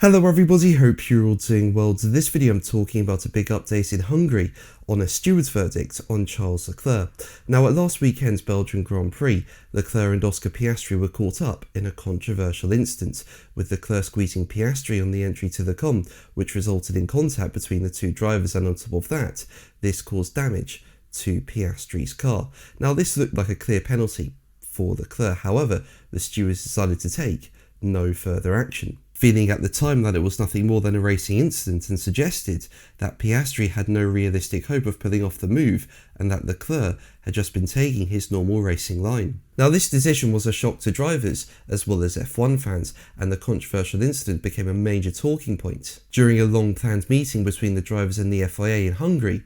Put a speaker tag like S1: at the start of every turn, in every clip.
S1: Hello everybody, hope you're all doing well. To this video I'm talking about a big update in Hungary on a Stewards verdict on Charles Leclerc. Now at last weekend's Belgian Grand Prix, Leclerc and Oscar Piastri were caught up in a controversial incident, with Leclerc squeezing Piastri on the entry to the con, which resulted in contact between the two drivers, and on top of that, this caused damage to Piastri's car. Now this looked like a clear penalty for Leclerc, however, the stewards decided to take no further action, feeling at the time that it was nothing more than a racing incident, and suggested that Piastri had no realistic hope of pulling off the move and that Leclerc had just been taking his normal racing line. Now this decision was a shock to drivers as well as F1 fans, and the controversial incident became a major talking point during a long planned meeting between the drivers and the FIA in Hungary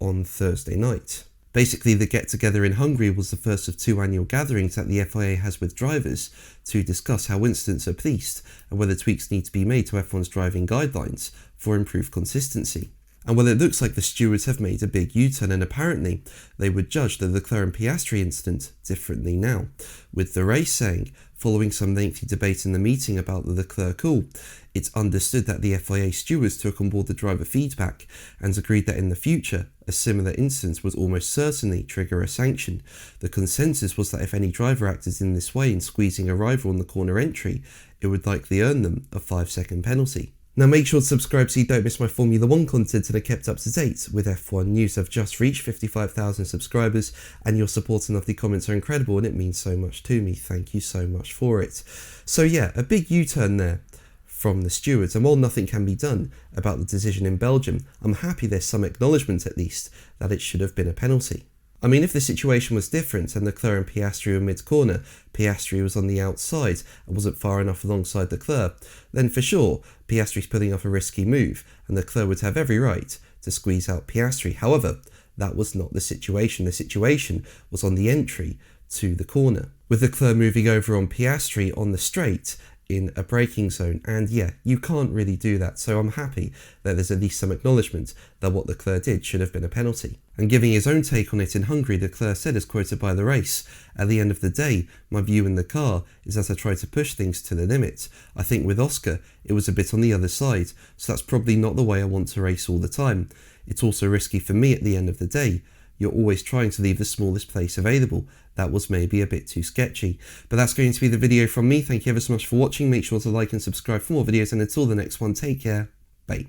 S1: on Thursday night. Basically, the get-together in Hungary was the first of two annual gatherings that the FIA has with drivers to discuss how incidents are policed and whether tweaks need to be made to F1's driving guidelines for improved consistency. And well, it looks like the stewards have made a big U-turn, and apparently they would judge the Leclerc and Piastri incident differently now, with the race saying, following some lengthy debate in the meeting about the Leclerc call, it's understood that the FIA stewards took on board the driver feedback and agreed that in the future, a similar incident would almost certainly trigger a sanction. The consensus was that if any driver acted in this way in squeezing a rival on the corner entry, it would likely earn them a 5-second penalty. Now make sure to subscribe so you don't miss my Formula 1 content and are kept up to date with F1 news. I've just reached 55,000 subscribers and your support and lovely comments are incredible, and it means so much to me. Thank you so much for it. So yeah, a big U-turn there from the stewards, and while nothing can be done about the decision in Belgium, I'm happy there's some acknowledgement at least that it should have been a penalty. I mean, if the situation was different and Leclerc and Piastri were mid-corner, Piastri was on the outside and wasn't far enough alongside Leclerc, then for sure, Piastri's pulling off a risky move and Leclerc would have every right to squeeze out Piastri. However, that was not the situation. The situation was on the entry to the corner, with Leclerc moving over on Piastri on the straight in a braking zone, and yeah, you can't really do that, so I'm happy that there's at least some acknowledgement that what Leclerc did should have been a penalty. And giving his own take on it in Hungary, Leclerc said, as quoted by the race, "At the end of the day, my view in the car is that I try to push things to the limit. I think with Oscar, it was a bit on the other side, so that's probably not the way I want to race all the time. It's also risky for me at the end of the day. You're always trying to leave the smallest place available. That was maybe a bit too sketchy." But that's going to be the video from me. Thank you ever so much for watching. Make sure to like and subscribe for more videos, and until the next one, take care. Bye.